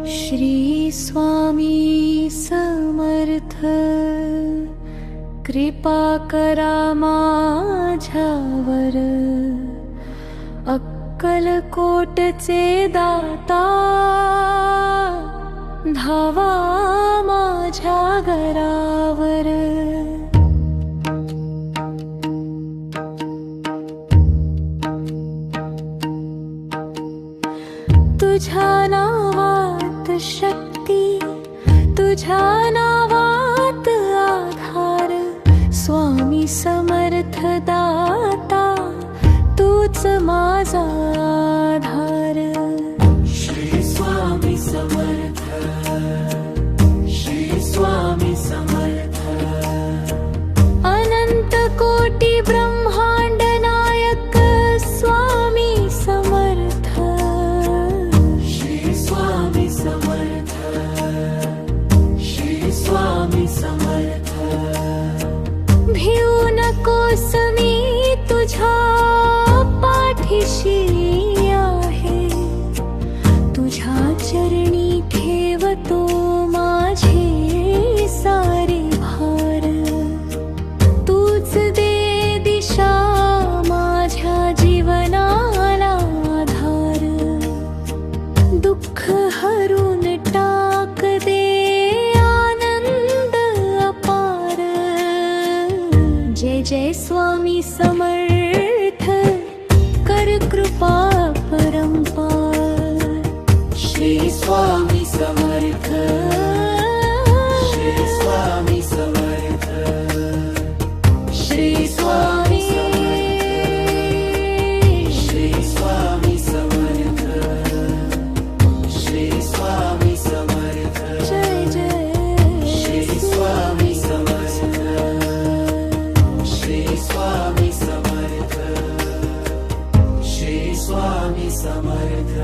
श्री स्वामी समर्थ, कृपा करा माझ्यावर, अक्कलकोटचे दाता, धावा माझ्या घरावर. तुझ्या नावात शक्ती, तुझ्या नावात आधार, स्वामी समर्थ दाता, तूच माझा आधार. श्री स्वामी समर्थ, श्री स्वामी समर्थ. अनंत कोटी ब्रह्मांड नायक स्वामी समर्थ. श्री स्वामी समर्थ, श्री स्वामी समर्थ. भिऊ नकोस मी तुझ्या पाठीशी आहे, तुझ्या चरणी ठेवतो माझे सारे भार. तूच दे दिशा माझ्या जीवनाला आधार, दुःख हरून टाक दे आनंद अपार. जय जय स्वामी समर्थ, कर कृपा परंपार. श्री स्वामी समर्थ, श्री स्वामी समर्थ. श्री स्वामी, श्री स्वामी समर्थ, श्री स्वामी समर्थ. जय जय श्री स्वामी समर्थ, श्री स्वामी समर्थ, श्री स्वामी समर्थ.